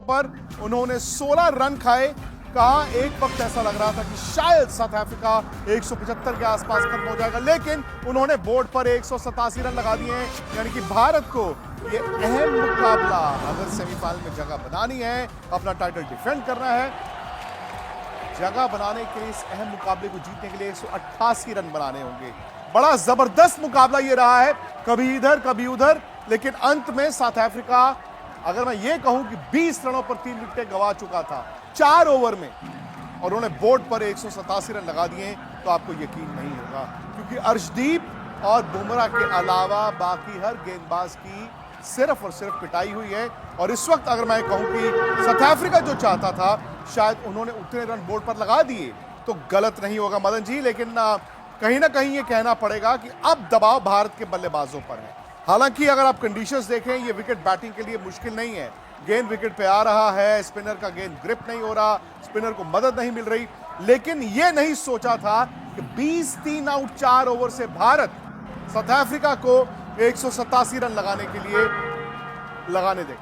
पर उन्होंने 16 रन खाए। कहा एक वक्त ऐसा लग रहा था कि शायद साउथ अफ्रीका 175 के आसपास खत्म हो जाएगा, लेकिन उन्होंने बोर्ड पर 187 रन लगा दिए हैं। यानी कि भारत को ये अहम मुकाबला, अगर सेमीफाइनल में जगह बनानी है, अपना टाइटल डिफेंड करना है, जगह बनाने के लिए इस अहम मुकाबले को जीतने के लिए 188 रन बनाने होंगे। बड़ा जबरदस्त मुकाबला ये रहा है, कभी इधर कभी उधर, लेकिन अंत में साउथ अफ्रीका, अगर मैं ये कहूं कि 20 रनों पर 3 विकेटें गंवा चुका था 4 ओवर में, और उन्होंने बोर्ड पर 187 रन लगा दिए, तो आपको यकीन नहीं होगा, क्योंकि अर्शदीप और बुमराह के अलावा बाकी हर गेंदबाज की सिर्फ और सिर्फ पिटाई हुई है। और इस वक्त अगर मैं कहूं कि साउथ अफ्रीका जो चाहता था, शायद उन्होंने उतने रन बोर्ड पर लगा दिए तो गलत नहीं होगा मदन जी, लेकिन कहीं ना कहीं ये कहना पड़ेगा कि अब दबाव भारत के बल्लेबाजों पर है। हालांकि अगर आप कंडीशंस देखें, ये विकेट बैटिंग के लिए मुश्किल नहीं है। गेंद विकेट पे आ रहा है, स्पिनर का गेंद ग्रिप नहीं हो रहा, स्पिनर को मदद नहीं मिल रही, लेकिन ये नहीं सोचा था कि 20 3 आउट 4 ओवर से भारत साउथ अफ्रीका को 187 रन लगाने के लिए लगाने दें।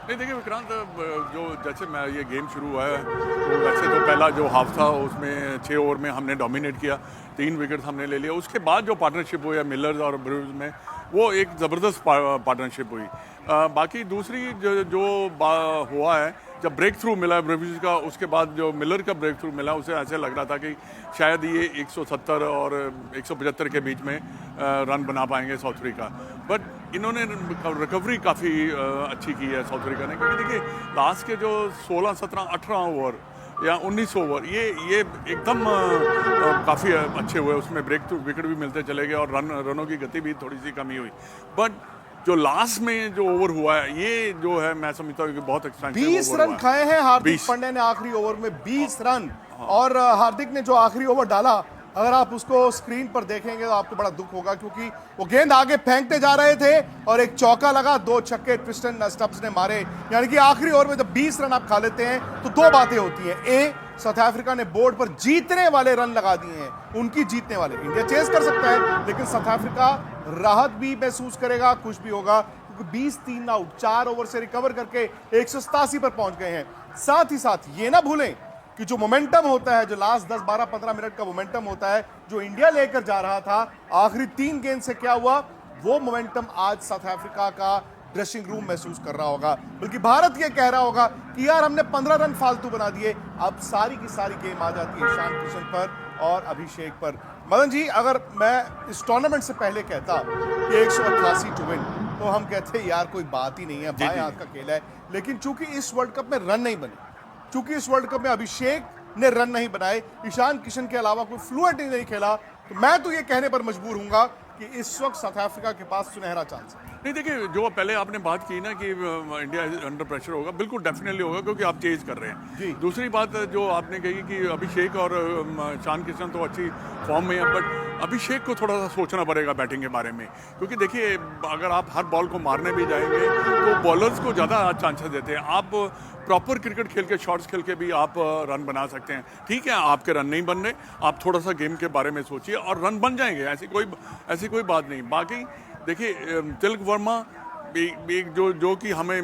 नहीं देखिए विक्रांत, जो जैसे मैं ये गेम शुरू हुआ है, तो वैसे तो पहला जो हाफ था उसमें 6 ओवर में हमने डोमिनेट किया, 3 विकेट हमने ले लिया। उसके बाद जो पार्टनरशिप हुई है मिलर्स और ब्रूज में, वो एक ज़बरदस्त पार्टनरशिप हुई। बाकी दूसरी जो हुआ है, जब ब्रेक थ्रू मिला ब्रूज का, उसके बाद जो मिलर का ब्रेक थ्रू मिला, उसे ऐसे लग रहा था कि शायद ये 170 और 175 के बीच में रन बना पाएंगे साउथ अफ्रीका। बट इन्होंने रिकवरी काफ़ी अच्छी की है साउथ अफ्रीका ने, क्योंकि देखिए लास्ट के जो 16 17 18 ओवर या 19 ओवर ये एकदम काफ़ी अच्छे हुए, उसमें ब्रेक थ्रू विकेट भी मिलते चले गए और रनों की गति भी थोड़ी सी कमी हुई। बट जो लास्ट में जो ओवर हुआ है, ये जो है मैं समझता हूँ कि बहुत एक्सपेंसिव 20 रन खाए हैं हार्दिक पांड्या ने आखिरी ओवर में, 20 रन। और हार्दिक ने जो आखिरी ओवर डाला, अगर आप उसको स्क्रीन पर देखेंगे तो आपको बड़ा दुख होगा, क्योंकि वो गेंद आगे फेंकते जा रहे थे और एक चौका लगा, 2 छक्के ट्रिस्टन स्टब्स ने मारे। यानी कि आखिरी ओवर में जब 20 रन आप खा लेते हैं तो 2 बातें होती हैं। ए, साउथ अफ्रीका ने बोर्ड पर जीतने वाले रन लगा दिए हैं, उनकी जीतने वाले। इंडिया चेस कर सकता है, लेकिन साउथ अफ्रीका राहत भी महसूस करेगा, खुश भी होगा, क्योंकि 20 3 आउट 4 ओवर से रिकवर करके 187 पर पहुंच गए हैं। साथ ही साथ ये ना भूलें कि जो मोमेंटम होता है, जो लास्ट 10 12 15 मिनट का मोमेंटम होता है, जो इंडिया लेकर जा रहा था, आखिरी 3 गेंद से क्या हुआ, वो मोमेंटम आज साउथ अफ्रीका का ड्रेसिंग रूम महसूस कर रहा होगा। बल्कि भारत ये कह रहा होगा कि यार हमने 15 रन फालतू बना दिए, अब सारी की सारी गेम आ जाती है ईशान किशन पर और अभिषेक पर। मदन जी, अगर मैं इस टूर्नामेंट से पहले कहता कि 188 टू विन, तो हम कहते यार कोई बात ही नहीं है, बाएं हाथ का खेल है। लेकिन चूंकि इस वर्ल्ड कप में रन नहीं बने, चूंकि इस वर्ल्ड कप में अभिषेक ने रन नहीं बनाए, ईशान किशन के अलावा कोई फ्लुएंट नहीं खेला, तो मैं तो ये कहने पर मजबूर हूंगा कि इस वक्त साउथ अफ्रीका के पास सुनहरा चांस है। नहीं देखिए, जो पहले आपने बात की ना कि इंडिया अंडर प्रेशर होगा, बिल्कुल डेफिनेटली होगा, क्योंकि आप चेज कर रहे हैं। दूसरी बात जो आपने कही कि अभिषेक और ईशान किशन तो अच्छी फॉर्म में है, बट अभिषेक को थोड़ा सा सोचना पड़ेगा बैटिंग के बारे में, क्योंकि देखिए अगर आप हर बॉल को मारने भी जाएंगे तो बॉलर्स को ज़्यादा चांसेस देते हैं। आप प्रॉपर क्रिकेट खेल के, शॉट्स खेल के भी आप रन बना सकते हैं। ठीक है, आपके रन नहीं बन रहे, आप थोड़ा सा गेम के बारे में सोचिए और रन बन जाएंगे, ऐसी कोई बात नहीं। बाकी देखिए तिलक वर्मा एक जो कि हमें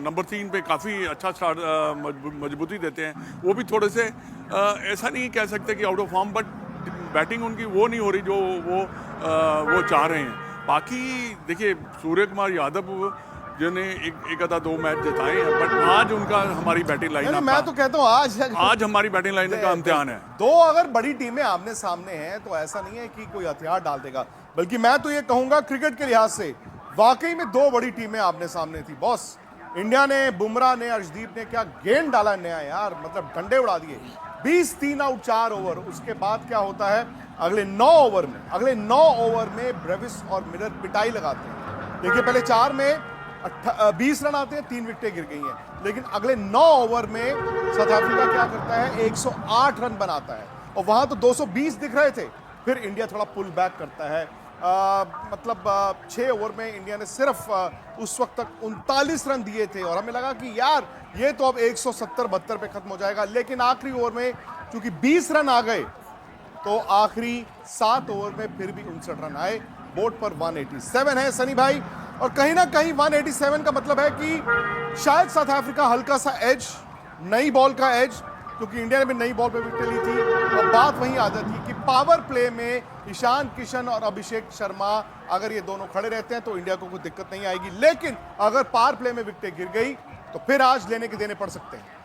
नंबर 3 पे काफ़ी अच्छा स्टार्ट मजबूती देते हैं, वो भी थोड़े से ऐसा नहीं कह सकते कि out of form, but batting उनकी वो नहीं हो रही जो वो चाह रहे हैं। बाकी देखिए सूर्य कुमार यादव जिन्हें एक आधा 2 मैच जिताए हैं, बट आज उनका हमारी बैटिंग लाइन, मैं तो कहता हूँ आज हमारी बैटिंग लाइन का इम्तिहान है। 2 अगर बड़ी टीमें आमने सामने हैं तो ऐसा नहीं है कि कोई हथियार डाल देगा, बल्कि मैं तो ये कहूंगा क्रिकेट के लिहाज से वाकई में 2 बड़ी टीमें आमने सामने थी बॉस। इंडिया ने, बुमराह ने, अर्शदीप ने क्या गेंद डाला नया यार, मतलब डंडे उड़ा दिए। 20 3 आउट 4 ओवर, उसके बाद क्या होता है, अगले 9 ओवर में ब्रेविस और मिलर पिटाई लगाते हैं। देखिए पहले 4 में 20 रन आते हैं, 3 विकेटें गिर गई हैं, लेकिन अगले 9 ओवर में साउथ अफ्रीका क्या करता है, 108 रन बनाता है, और वहां तो 220 दिख रहे थे। फिर इंडिया थोड़ा पुल बैक करता है, मतलब 6 ओवर में इंडिया ने सिर्फ उस वक्त तक 39 रन दिए थे, और हमें लगा कि यार ये तो अब 170-72 पे खत्म हो जाएगा। लेकिन आखिरी ओवर में चूंकि 20 रन आ गए, तो आखिरी 7 ओवर में फिर भी 59 रन आए। बोर्ड पर 187 है सनी भाई, और कहीं ना कहीं 187 का मतलब है कि शायद साउथ अफ्रीका हल्का सा एज, नई बॉल का एज, क्योंकि इंडिया ने भी नई बॉल पे विकेट ली थी। और बात वहीं आ जाती है कि पावर प्ले में ईशान किशन और अभिषेक शर्मा अगर ये दोनों खड़े रहते हैं तो इंडिया को कोई दिक्कत नहीं आएगी, लेकिन अगर पावर प्ले में विकेट गिर गई तो फिर आज लेने के देने पड़ सकते हैं।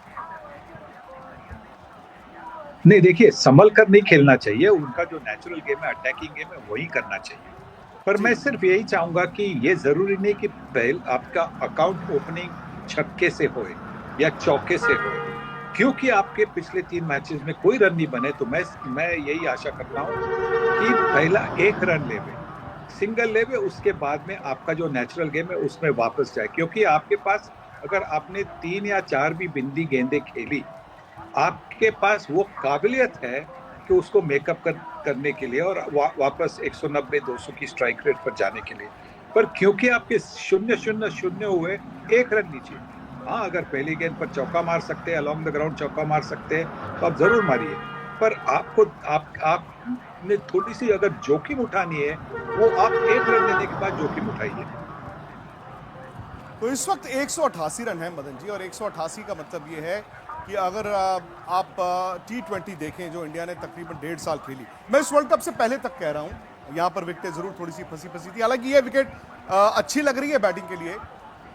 नहीं, देखिए, संभल कर नहीं खेलना चाहिए। उनका जो नेचुरल गेम है, अटैकिंग गेम है, वही करना चाहिए। पर मैं सिर्फ यही चाहूंगा कि ये जरूरी नहीं कि पहले आपका अकाउंट ओपनिंग छक्के से होए या चौके से होए, क्योंकि आपके पिछले 3 मैचेस में कोई रन नहीं बने। तो मैं यही आशा करता हूं कि पहला 1 रन लेवे, सिंगल लेवे, उसके बाद में आपका जो नेचुरल गेम है उसमें वापस जाए। क्योंकि आपके पास अगर आपने 3 या 4 भी बिंदी गेंदें खेली, आपके पास वो काबिलियत है कि उसको मेकअप करने के लिए और वापस 190-200 की स्ट्राइक रेट पर जाने के लिए। पर क्योंकि आपके 0-0-0 हुए, 1 रन नीचे। हाँ, अगर पहली गेंद पर चौका मार सकते हैं, अलोंग द ग्राउंड चौका मार सकते हैं, तो आप जरूर मारिए। पर आपने थोड़ी सी अगर जोखिम उठानी है, वो आप 1 रन लेने के बाद जोखिम उठाइए। तो इस वक्त 188 रन है मदन जी, और 188 का मतलब ये है कि अगर आप T20 देखें जो इंडिया ने तकरीबन 1.5 साल खेली, मैं इस वर्ल्ड कप से पहले तक कह रहा हूं, यहां पर विकेटें जरूर थोड़ी सी फंसी थी। हालांकि ये विकेट अच्छी लग रही है बैटिंग के लिए।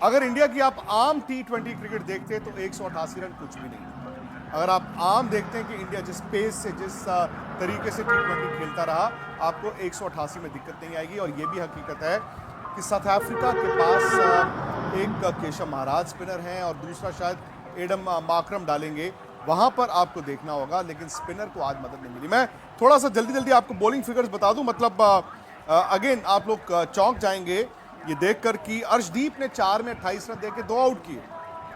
अगर इंडिया की आप आम T20 क्रिकेट देखते हैं तो 188 रन कुछ भी नहीं। अगर आप आम देखते हैं कि इंडिया जिस पेस से, जिस तरीके से T20 खेलता रहा, आपको 188 में दिक्कत नहीं आएगी। और ये भी हकीकत है कि साउथ अफ्रीका के पास एक केशव महाराज स्पिनर हैं और दूसरा शायद एडम माकरम डालेंगे, वहां पर आपको देखना होगा। लेकिन स्पिनर को आज मदद नहीं मिली। मैं थोड़ा सा जल्दी आपको बॉलिंग फिगर्स बता दूं, मतलब अगेन आप लोग चौंक जाएंगे ये देखकर कि अर्शदीप ने 4 में 28 रन देके 2 आउट किए,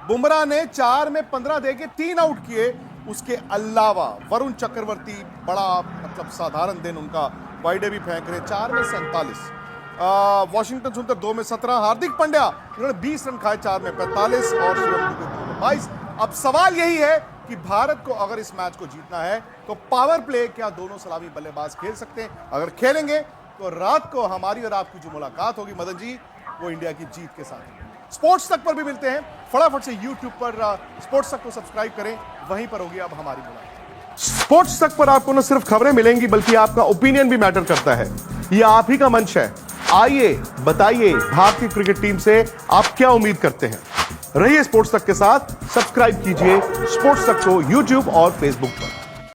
बुमराह ने 4 में 15 देके 3 आउट किए। उसके अलावा वरुण चक्रवर्ती, बड़ा मतलब साधारण दिन उनका, वाइडे भी फेंक रहे, 4 में 47। वॉशिंगटन सुंदर 2 में 17, हार्दिक पांड्या इन्होंने 20 रन खाए, 4 में 45 और शिवम दुबे 2 में 22। अब सवाल यही है कि भारत को अगर इस मैच को जीतना है तो पावर प्ले क्या दोनों सलामी बल्लेबाज खेल सकते हैं? अगर खेलेंगे तो रात को हमारी और आपकी जो मुलाकात होगी मदन जी, वो इंडिया की जीत के साथ। स्पोर्ट्स तक पर भी मिलते हैं, फटाफट से यूट्यूब पर स्पोर्ट्स तक को सब्सक्राइब करें, वहीं पर होगी अब हमारी मुलाकात। स्पोर्ट्स तक पर आपको न सिर्फ खबरें मिलेंगी बल्कि आपका ओपिनियन भी मैटर करता है। ये आप ही का मंच है। आइए बताइए भारतीय क्रिकेट टीम से आप क्या उम्मीद करते हैं। रहिए स्पोर्ट्स तक के साथ, सब्सक्राइब कीजिए स्पोर्ट्स तक को यूट्यूब और फेसबुक पर।